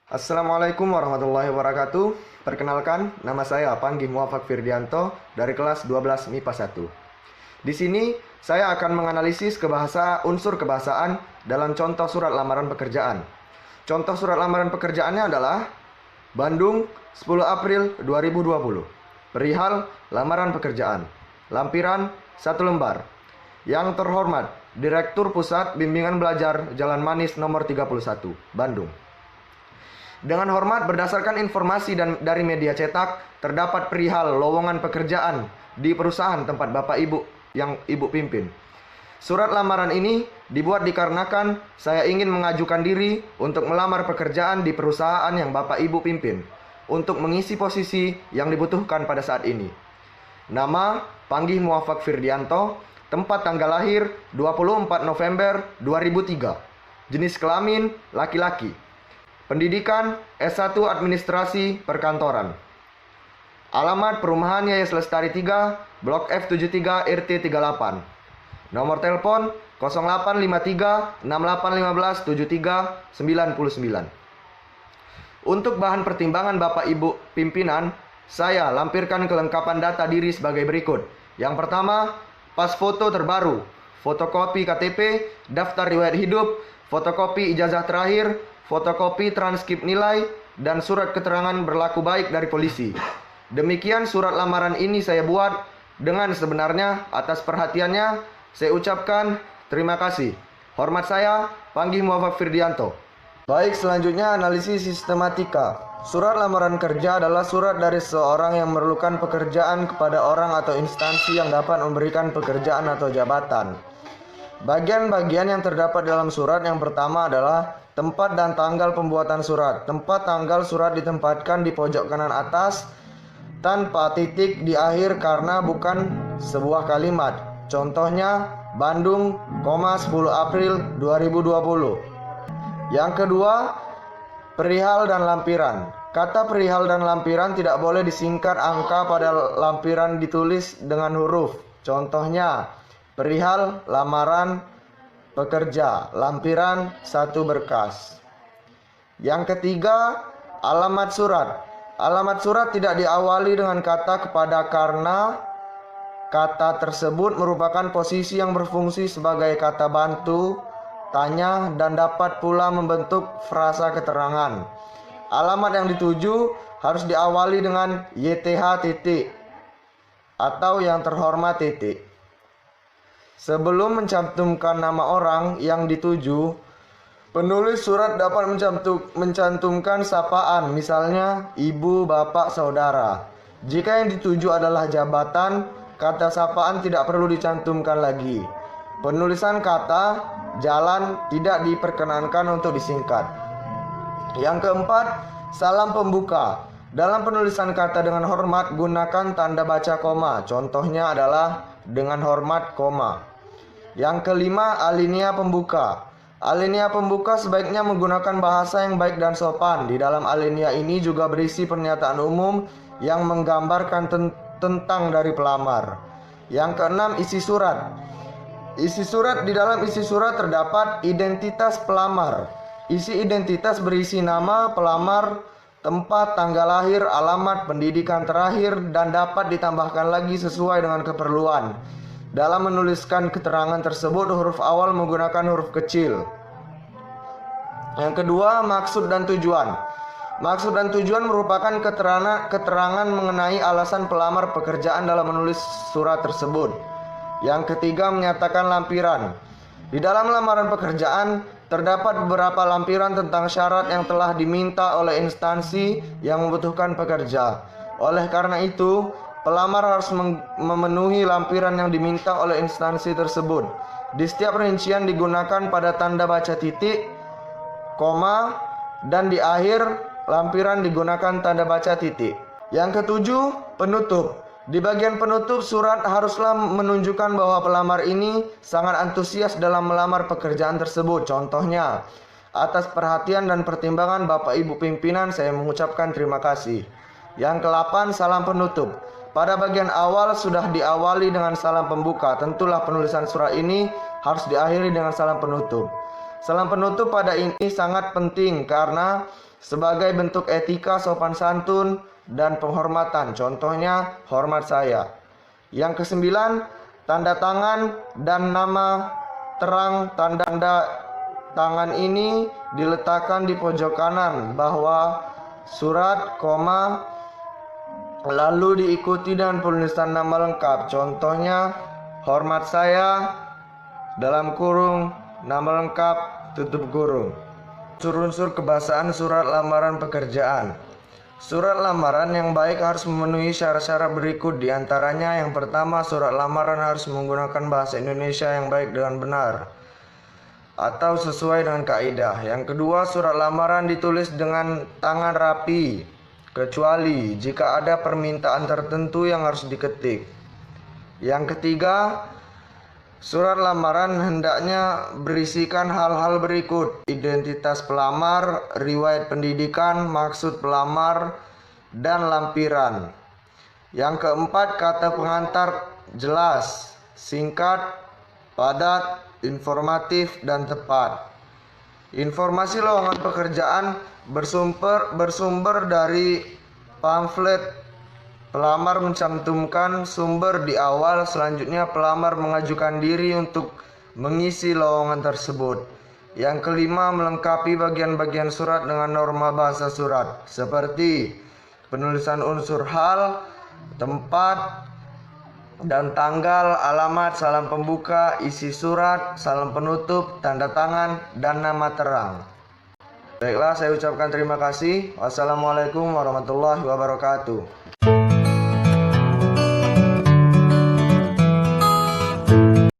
Assalamualaikum warahmatullahi wabarakatuh. Perkenalkan, nama saya Panggih Muafak Firdianto dari kelas 12 MIPA 1. Di sini saya akan menganalisis unsur kebahasaan dalam contoh surat lamaran pekerjaan. Contoh surat lamaran pekerjaannya adalah Bandung, 10 April 2020. Perihal lamaran pekerjaan. Lampiran 1 lembar. Yang terhormat, Direktur Pusat Bimbingan Belajar Jalan Manis nomor 31, Bandung. Dengan hormat, berdasarkan informasi dari media cetak, terdapat perihal lowongan pekerjaan di perusahaan tempat Bapak Ibu yang Ibu pimpin. Surat lamaran ini dibuat dikarenakan saya ingin mengajukan diri untuk melamar pekerjaan di perusahaan yang Bapak Ibu pimpin untuk mengisi posisi yang dibutuhkan pada saat ini. Nama Panggih Muafak Firdianto, tempat tanggal lahir 24 November 2003, jenis kelamin laki-laki. Pendidikan S1 Administrasi Perkantoran. Alamat Perumahan Yayas Lestari 3, Blok F73 RT 38. Nomor telepon 0853 6815 73 99. Untuk bahan pertimbangan Bapak Ibu pimpinan, saya lampirkan kelengkapan data diri sebagai berikut. Yang pertama, pas foto terbaru, fotokopi KTP, daftar riwayat hidup, fotokopi ijazah terakhir, fotokopi transkrip nilai, dan surat keterangan berlaku baik dari polisi. Demikian surat lamaran ini saya buat dengan sebenarnya. Atas perhatiannya saya ucapkan terima kasih. Hormat saya, Panggih Muafak Firdianto. Baik, selanjutnya analisis sistematika. Surat lamaran kerja adalah surat dari seorang yang memerlukan pekerjaan kepada orang atau instansi yang dapat memberikan pekerjaan atau jabatan. Bagian-bagian yang terdapat dalam surat yang pertama adalah tempat dan tanggal pembuatan surat. Tempat tanggal surat ditempatkan di pojok kanan atas tanpa titik di akhir karena bukan sebuah kalimat. Contohnya Bandung, 10 April 2020. Yang kedua, perihal dan lampiran. Kata perihal dan lampiran tidak boleh disingkat angka pada lampiran ditulis dengan huruf. Contohnya perihal lamaran pekerja, lampiran 1 berkas. Yang ketiga, alamat surat. Alamat surat tidak diawali dengan kata kepada karena kata tersebut merupakan posisi yang berfungsi sebagai kata bantu, tanya, dan dapat pula membentuk frasa keterangan. Alamat yang dituju harus diawali dengan YTH titik atau yang terhormat titik. Sebelum mencantumkan nama orang yang dituju, penulis surat dapat mencantumkan sapaan, misalnya ibu, bapak, saudara. Jika yang dituju adalah jabatan, kata sapaan tidak perlu dicantumkan lagi. Penulisan kata jalan tidak diperkenankan untuk disingkat. Yang keempat, salam pembuka. Dalam penulisan kata dengan hormat, gunakan tanda baca koma. Contohnya adalah dengan hormat koma. Yang kelima, alinea pembuka. Alinea pembuka sebaiknya menggunakan bahasa yang baik dan sopan. Di dalam alinea ini juga berisi pernyataan umum yang menggambarkan tentang dari pelamar. Yang keenam, isi surat. Di dalam isi surat terdapat identitas pelamar. Isi identitas berisi nama pelamar, tempat, tanggal lahir, alamat, pendidikan terakhir, dan dapat ditambahkan lagi sesuai dengan keperluan. Dalam menuliskan keterangan tersebut, huruf awal menggunakan huruf kecil. Yang kedua, maksud dan tujuan. Maksud dan tujuan merupakan keterangan mengenai alasan pelamar pekerjaan dalam menulis surat tersebut. Yang ketiga, menyatakan lampiran. Di dalam lamaran pekerjaan terdapat beberapa lampiran tentang syarat yang telah diminta oleh instansi yang membutuhkan pekerja. Oleh karena itu, pelamar harus memenuhi lampiran yang diminta oleh instansi tersebut. Di setiap rincian digunakan pada tanda baca titik, koma, dan di akhir lampiran digunakan tanda baca titik. Yang ketujuh, penutup. Di bagian penutup surat haruslah menunjukkan bahwa pelamar ini sangat antusias dalam melamar pekerjaan tersebut. Contohnya, atas perhatian dan pertimbangan Bapak Ibu pimpinan saya mengucapkan terima kasih. Yang ke-8, salam penutup. Pada bagian awal sudah diawali dengan salam pembuka. Tentulah penulisan surat ini harus diakhiri dengan salam penutup. Salam penutup pada ini sangat penting karena sebagai bentuk etika sopan santun dan penghormatan. Contohnya, hormat saya. Yang kesembilan, tanda tangan dan nama terang. Tanda tangan ini diletakkan di pojok kanan bawah surat, lalu diikuti dengan penulisan nama lengkap. Contohnya, hormat saya, dalam kurung, nama lengkap, tutup kurung. Unsur-unsur kebahasaan surat lamaran pekerjaan. Surat lamaran yang baik harus memenuhi syarat-syarat berikut. Di antaranya, yang pertama, surat lamaran harus menggunakan bahasa Indonesia yang baik dengan benar atau sesuai dengan kaidah. Yang kedua, surat lamaran ditulis dengan tangan rapi, kecuali jika ada permintaan tertentu yang harus diketik. Yang ketiga, surat lamaran hendaknya berisikan hal-hal berikut: identitas pelamar, riwayat pendidikan, maksud pelamar, dan lampiran. Yang keempat, kata pengantar jelas, singkat, padat, informatif, dan tepat. Informasi lowongan pekerjaan bersumber dari pamflet. Pelamar mencantumkan sumber di awal. Selanjutnya, pelamar mengajukan diri untuk mengisi lowongan tersebut. Yang kelima, melengkapi bagian-bagian surat dengan norma bahasa surat, seperti penulisan unsur hal, tempat, dan tanggal, alamat, salam pembuka, isi surat, salam penutup, tanda tangan, dan nama terang. Baiklah, saya ucapkan terima kasih. Wassalamualaikum warahmatullahi wabarakatuh.